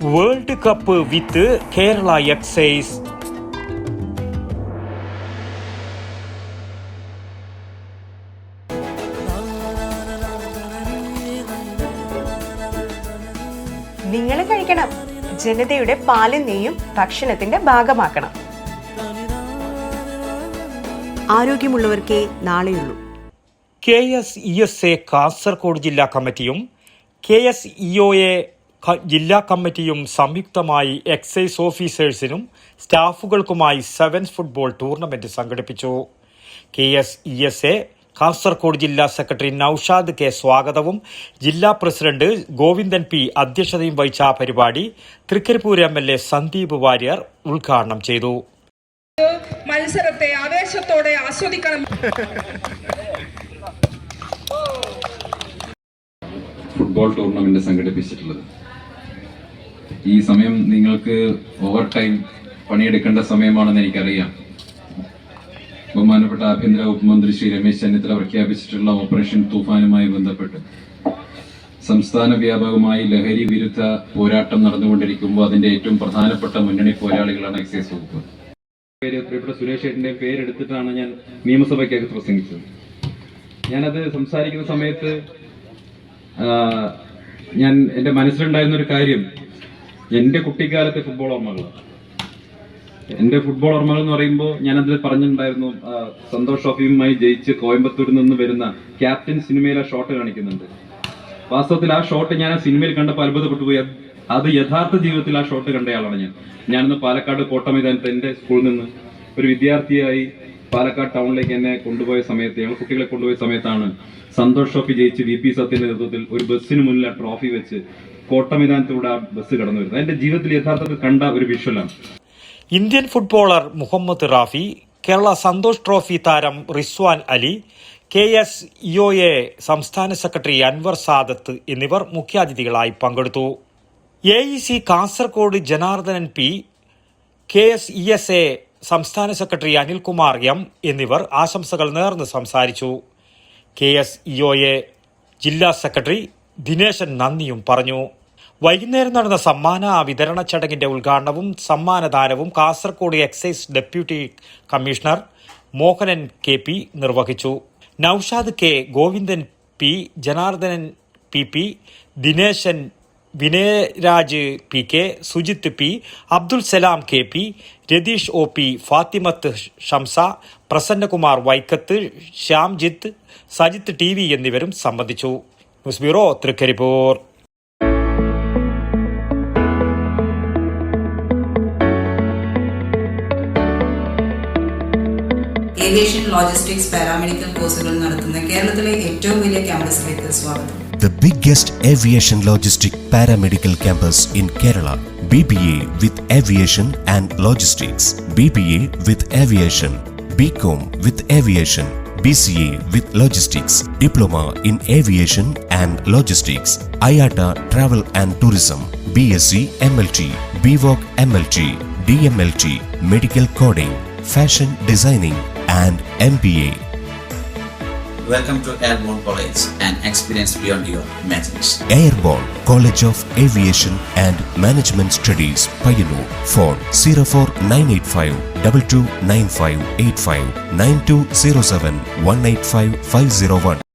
World cup വിത്ത് Kerala excise. നിങ്ങൾ കഴിക്കണം. ജനതയുടെ പാലും നെയ്യും ഭക്ഷണത്തിന്റെ ഭാഗമാക്കണം. ആരോഗ്യമുള്ളവർക്കേ നാളെയുള്ളൂ. KSESA കാസർഗോഡ് ജില്ലാ കമ്മിറ്റിയും KSEOA ജില്ലാ കമ്മിറ്റിയും സംയുക്തമായി എക്സൈസ് ഓഫീസേഴ്സിനും സ്റ്റാഫുകൾക്കുമായി സെവൻസ് ഫുട്ബോൾ ടൂർണമെന്റ് സംഘടിപ്പിച്ചു. KSESA കാസർഗോഡ് ജില്ലാ സെക്രട്ടറി നൌഷാദ് K സ്വാഗതവും ജില്ലാ പ്രസിഡന്റ് ഗോവിന്ദൻ P അധ്യക്ഷതയും വഹിച്ച പരിപാടി തൃക്കരിപ്പൂർ MLA സന്ദീപ് വാര്യർ ഉദ്ഘാടനം ചെയ്തു. മത്സരത്തെ ആവേശത്തോടെ ആസ്വദിക്കണം. ഫുട്ബോൾ ടൂർണമെന്റ് സംഘടിപ്പിച്ചിട്ടുള്ളത് ഈ സമയം നിങ്ങൾക്ക് ഓവർ ടൈം പണിയെടുക്കേണ്ട സമയമാണെന്ന് എനിക്കറിയാം. ബഹുമാനപ്പെട്ട ആഭ്യന്തര ഉപമന്ത്രി ശ്രീ രമേശ് ചെന്നിത്തല പ്രഖ്യാപിച്ചിട്ടുള്ള ഓപ്പറേഷൻ തൂഫാനുമായി ബന്ധപ്പെട്ട് സംസ്ഥാന വ്യാപകമായി ലഹരി വിരുദ്ധ പോരാട്ടം നടന്നുകൊണ്ടിരിക്കുമ്പോൾ അതിന്റെ ഏറ്റവും പ്രധാനപ്പെട്ട മുന്നണി പോരാളികളാണ് എക്സൈസ് വകുപ്പ്. പ്രിയപ്പെട്ട സുരേഷ് ഏട്ടന്റെ പേരെടുത്തിട്ടാണ് ഞാൻ നിയമസഭയ്ക്കകത്ത് പ്രസംഗിച്ചത്. ഞാനത് സംസാരിക്കുന്ന സമയത്ത് എന്റെ മനസ്സിലുണ്ടായിരുന്ന ഒരു കാര്യം എന്റെ കുട്ടിക്കാലത്തെ ഫുട്ബോൾ ഓർമ്മകളാണ്. എന്റെ ഫുട്ബോൾ ഓർമ്മകൾ എന്ന് പറയുമ്പോൾ ഞാനതിൽ പറഞ്ഞിട്ടുണ്ടായിരുന്നു, സന്തോഷ് ട്രോഫിയുമായി ജയിച്ച് കോയമ്പത്തൂരിൽ നിന്ന് വരുന്ന ക്യാപ്റ്റൻ സിനിമയിൽ ആ ഷോട്ട് കാണിക്കുന്നുണ്ട്. വാസ്തവത്തിൽ ആ ഷോട്ട് ഞാൻ ആ സിനിമയിൽ കണ്ടപ്പോൾ അത്ഭുതപ്പെട്ടു പോയി. അത് യഥാർത്ഥ ജീവിതത്തിൽ ആ ഷോട്ട് കണ്ടയാളാണ് ഞാനിന്ന് പാലക്കാട് കോട്ടമൈതാനത്ത് എന്റെ സ്കൂളിൽ നിന്ന് ഒരു വിദ്യാർത്ഥിയായി പാലക്കാട് ടൗണിലേക്ക് എന്നെ കൊണ്ടുപോയ സമയത്ത്, ഞങ്ങൾ കുട്ടികളെ കൊണ്ടുപോയ സമയത്താണ് സന്തോഷ് ട്രോഫി ജയിച്ച് VP സത്യന്റെ നേതൃത്വത്തിൽ ഒരു ബസ്സിന് മുന്നിൽ ആ ട്രോഫി വെച്ച് കോട്ടമൈതാനത്തൂടെ ആ ബസ് കടന്നു വരുന്നത്. എന്റെ ജീവിതത്തിൽ യഥാർത്ഥത്തിൽ കണ്ട ഒരു വിഷ്വലാണ്. Indian footballer Muhammad Rafi, Kerala Santhosh trophy താരം റിസ്വാൻ അലി, KSEOA സംസ്ഥാന സെക്രട്ടറി അൻവർ സാദത്ത് എന്നിവർ മുഖ്യാതിഥികളായി പങ്കെടുത്തു. AEC Kasaragod Janardhanan P, KSESA സംസ്ഥാന സെക്രട്ടറി അനിൽകുമാർ M എന്നിവർ ആശംസകൾ നേർന്ന് സംസാരിച്ചു. KSEOA ജില്ലാ സെക്രട്ടറി ദിനേശൻ നന്ദിയും പറഞ്ഞു. വൈകുന്നേരം നടന്ന സമ്മാന വിതരണ ചടങ്ങിന്റെ ഉദ്ഘാടനവും സമ്മാനദാനവും Kasaragod excise deputy commissioner Mohanan KP നിർവഹിച്ചു. Naushad K, Govindan P, Janardhanan PP, Dineshan, Vinayaraj PK, Sujith P, Abdul Salam KP, Ratheesh OP, Fathimath Shamsa, Prasannakumar വൈക്കത്ത്, ശ്യാംജിത്ത്, സജിത്ത് TV എന്നിവരും സംബന്ധിച്ചു. News bureau, Trikaripur. Aviation logistics paramedical കോഴ്സുകൾ നടത്തുന്ന കേരളത്തിലെ ഏറ്റവും വലിയ ക്യാമ്പസിലേക്ക് സ്വാഗതം. The biggest aviation logistic paramedical campus in Kerala. BBA with Aviation and Logistics, BBA with Aviation, BCom with Aviation, BCA with Logistics, Diploma in Aviation and Logistics, IATA Travel and Tourism, BSc MLT, BVoc MLT, DMLT, Medical Coding, Fashion Designing and MBA. Welcome to Airborne College, an experience beyond your imagination. Airborne College of Aviation and Management Studies, Payyanur. Phone 04985 229585 9207 185 501.